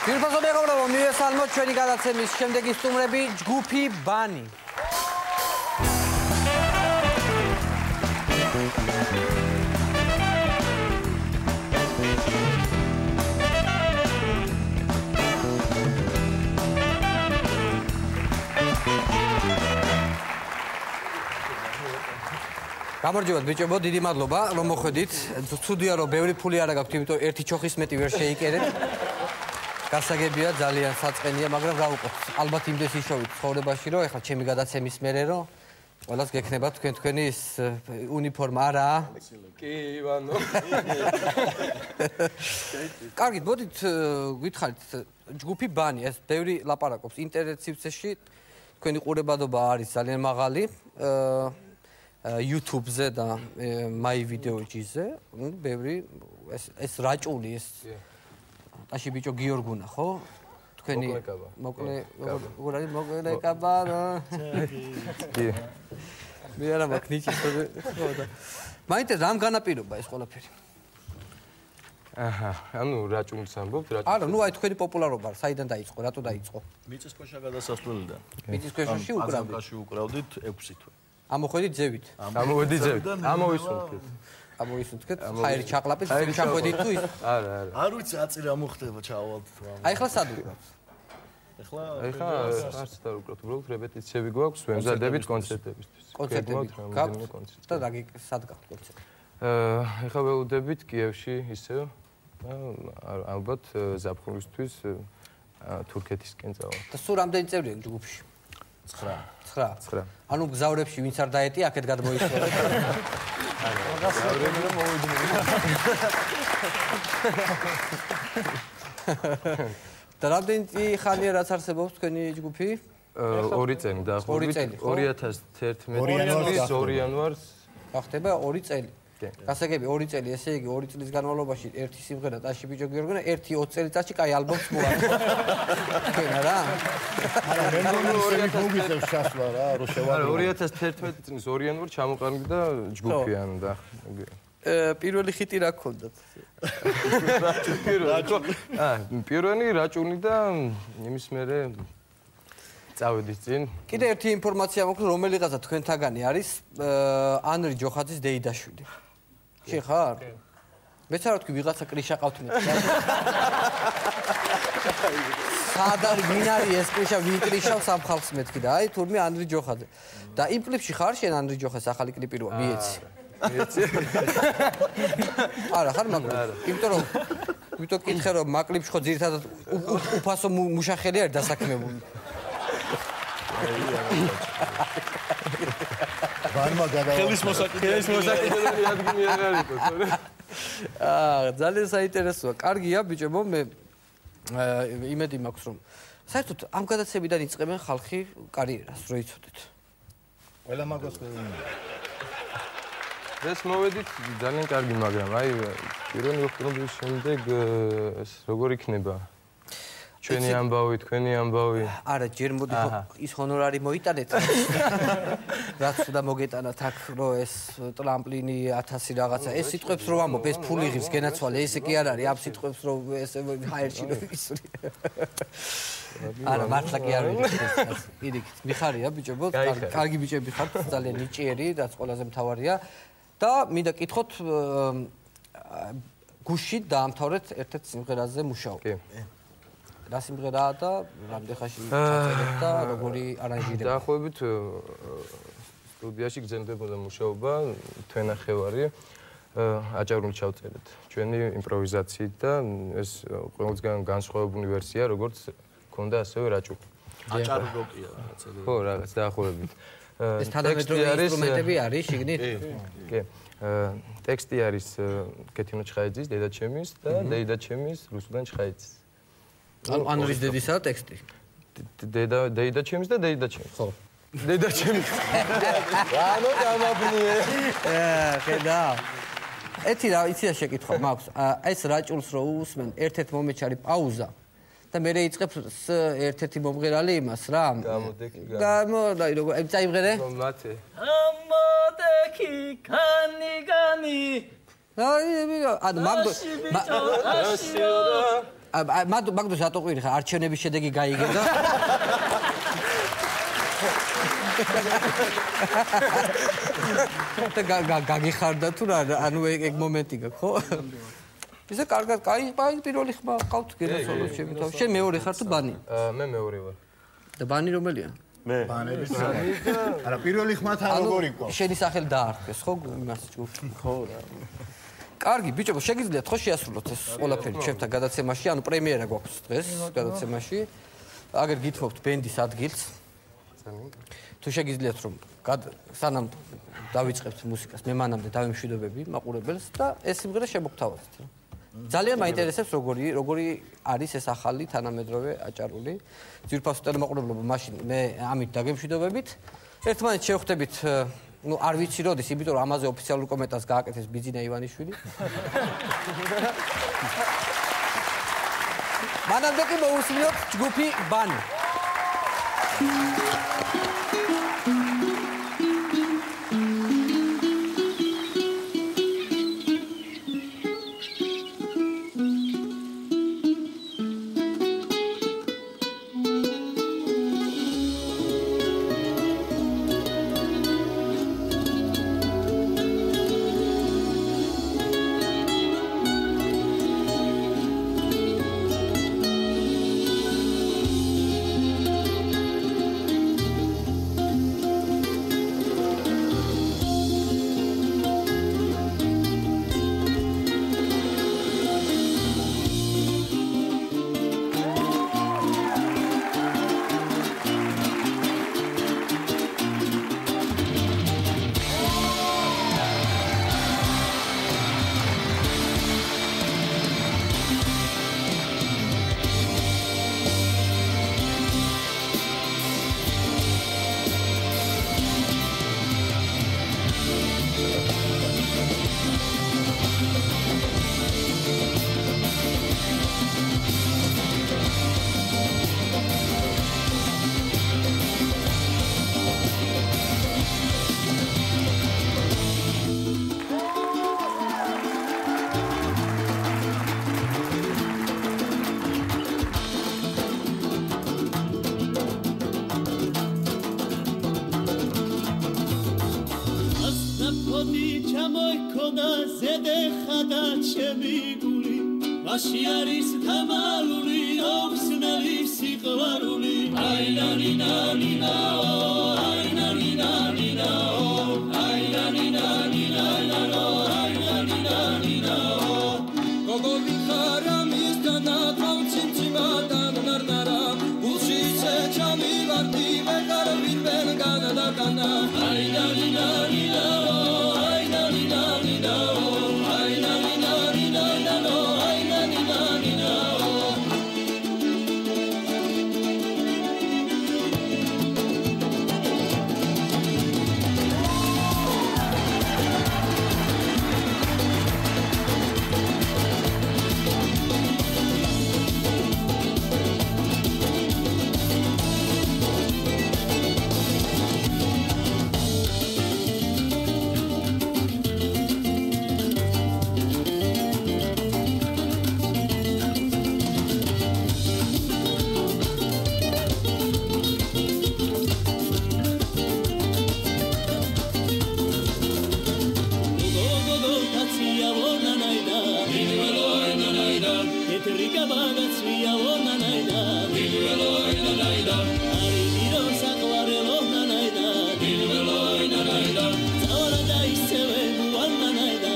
Firpaso meqobrebo მივესალმოთ ჩვენი გადაცემის შემდეგი სტუმრები ჯგუფი ბანი. გამარჯობათ ბიჭებო, დიდი მადლობა რომ მოხვედით. ცუდია რომ ბევრი ფული არ გაქვთ, იმიტომ ერთი ჩოხის მეტი ვერ შეიკერეთ. გასაგებია, ძალიან საწყენია, მაგრამ გავუყოთ. ალბათ იმდეს იშოვით ცხოვრებაში, რომ ეხლა ჩემი გადაცემის მერე რომ ყველას გექნება თქვენი ის უნიფორმა არა? კი, ივანო. კარგით, მოდით გითხარით, ჯგუფი ბანი, ეს ბევრი ლაპარაკობს ინტერნეტ სივრცეში, თქვენი ყურებადობა არის ძალიან მაღალი. YouTube-ზე და My Video-ზე, ბევრი ეს რაჭული ეს ტაში ბიჭო გიორგუნა, ხო? თქვენი მოკლე კაბა. კი. მე არა მაქვს ნიჭი ხო და მაინტერესებს რამ განაპირობა ეს ყველაფერი? აჰა, ანუ რაჭულს ამბობთ, რაჭულს. არა, ნუ აი თქვენი პოპულარობა საიდან დაიწყო, რატო დაიწყო? მიწისქვეშა გადასასვლელიდან. მიწისქვეშაში უკრავდით? აზამკაში უკრავდით 6 თვე. ამოხვედით ძევით? ამოვედით ძევით. ამოვისუნთქეთ. ამოვისუნთქეთ. ხაერი ჩაყლაპეთ, ძევით ჩახვედით თუ ის? არა. არ ვიცი, აწი რა მოხდება, ჩავალთ. აი ახლა სად უკრავთ? ეხლა არც და უკრავთ, უბრალოდ რეპეტიციები გვაქვს, ვემზადებით კონცერტებისთვის. კონცერტები გაქვთ და სად გაქვთ კონცერტი? ეხლა ველოდებით კიევში ისევ და ალბათ ზაფხულისთვის თურქეთისკენ წავალ. და სულ რამდენი წევრია ჯგუფში? 9. 9. ანუ გზავრებში ვინც არ დაეტია, აქეთ გადმოისწორეთ. გზავრები რომ მოვიდნენ. და რამდენი ხანია რაც არსებობს თქვენი ჯგუფი? 2 წელი დაახლოებით 2011 წლის 2 იანვარს გახდება 2 წელი. გასაგები 2 წელი, ესე იგი 2 წლის განმავლობაში ერთი სიმღერა ტაში ბიჭო გიორგონა, ერთი 20 წელიწადში კაი ალბომს მოაწყო. თქვენ არა? არა, მე მგონი მოგიწევს შასლა რა, რო შევარდო. 2011 წლის 2 იანვარს ჩამოყალიბდა ჯგუფი ანუ და პირველი ხიტი რა გქონდათ? პირველი რაჭული და იმის მერე წავედი წინ. კიდე ერთი ინფორმაცია მოქვთ, რომელიღაცა თქვენთაგანი არის ანრი ჯოხაძის დეიდაშვილი. შენ ხარ? მეც არ ვთქვი ვიღაცა კრიშა ყავთ მე. სად არის ვინ არის ეს კრიშა, ვინ კრიშავს ამ ხალხს მეთქი და აი თურმე ანრი ჯოხაძე. და იმ კლიპში ხარ შენ ანრი ჯოხაძის ახალი კლიპი როა მიეცი? არა, ხარ მაგრამ. იმიტომ რომ კითხე რომ მაკლიპში ხო ძირითადად უფასო მუშახელი არის დასაქმებული. ბანმა გადავა. ხელის მოსაკიდებელი ადგილი არ არისო, თორე. ძალიან საინტერესოა. კარგია, ბიჭებო, მე იმედი მაქვს რომ საერთოდ ამ გადაცემიდან იწყებენ ხალხი კარიერას, რო იცოდეთ. ყველა მაგას ხვდება. ეს მოვედით ძალიან კარგი, მაგრამ აი პირველი ოქტომბრის შემდეგ ეს როგორ იქნება? ჩვენი ამბავი, თქვენი ამბავი. არა, ჯერ მოდი ის ჰონორარი მოიტანეთ. რაც უნდა მოგეტანათ აქ, რომ ეს ტრამპლინი 1000 რაღაცა. ეს სიტყვებს რო ამბობ, ეს ფული ღირს გენაცვალე, ესე კი არ არის. ამ სიტყვებს რო ეს ჰაერში რო ისური. არა, მართლა კი არ ვიცი. პირიქით, მიხარია ბიჭებო, კარგი ბიჭები ხართ, ძალიან ნიჭიერი, რაც ყველაზე მთავარია. და მინდა კითხოთ გუშინ დაამთავრეთ ერთ-ერთ სიმღერაზე მუშაობა. კი. რა სიმღერაა და რამდენ ხანში ჩაწერეთ და როგორი არანჟირება? დაახლოებით სტუდიაში გრძელდებოდა მუშაობა, თვენახევარი აჭარული ჩავწერეთ. ჩვენი იმპროვიზაციით და ეს ყველგან განსხვავებული ვერსია, როგორც ქონდა ასევე რაჭული. აჭარული როკია რაღაცა. ხო, რაღაც დაახლოებით. ეს თანამედროვე ინსტრუმენტები არის შიგნით? კი. ტექსტი არის კეთინო ჩხაიძის, დედაჩემის და დედაჩემის რუსუდან ჩხაიძის. ანრის დედისა ტექსტი. დედაჩემის და დედაჩემის. ხო. დედაჩემის. ანუ გამაბნიე. ხედა. ეთი რა იცი რა შეკითხვა მაქვს. ეს რაჭულს რო უსმენ, ერთ-ერთ მომენტში არის პაუზა. და მე რეიწყებს ერთ-ერთი მომღერალი იმას რა. გამოდაი როგორ აი წაიმღერე? მათე. ამოდექი კანი კანი ანუ მაგ მაგდროს რატო ყვირი ხარ? არჩევნების შედეგი გაიგე და გაგიხარდა თუ რა, ანუ ეგ მომენტი გაქვს, ხო? ისე კარგად, კაი პირველი ხმა ყავთ გენასოლოს ჩემი თავი. შენ მეორე ხარ თუ ბანი? მე მეორე ვარ. და ბანი რომელია? მე. ბანების არა, პირველი ხმა თან როგორ იყო? შენი სახელი დაარქვეს, ხო, იმას ჯგუფში? ხო რა. კარგი, ბიჭო, შეგიძლიათ ხო შეასრულოთ ეს ყველაფერი ჩემთან გადაცემაში, ანუ პრემიერა გვაქვს დღეს გადაცემაში. აგერ გითხოვთ ბენდის ადგილს. თუ შეგიძლიათ რომ სანამ დავიწყებთ მუსიკას, მე მანამდე დავიმშვიდობები მაყურებელს და ეს სიმღერა შემოგთავაზეთ. ძალიან მაინტერესებს როგორი არის ეს ახალი თანამედროვე აჭარული ძვირფასო ტელემაყურებლობა. მაშინ მე ამით დაგემშვიდობებით. ერთმანეთს შევხვდებით, ну, არ ვიცი როდის, იმიტომ რომ ამაზე ოფიციალურ კომენტარს გააკეთეს ბიძინა ივანიშვილი. მანამდე კი მოусმინოთ ჯგუფი ბანი. Dilvelo ina naida, ahora da iseve, buana naida.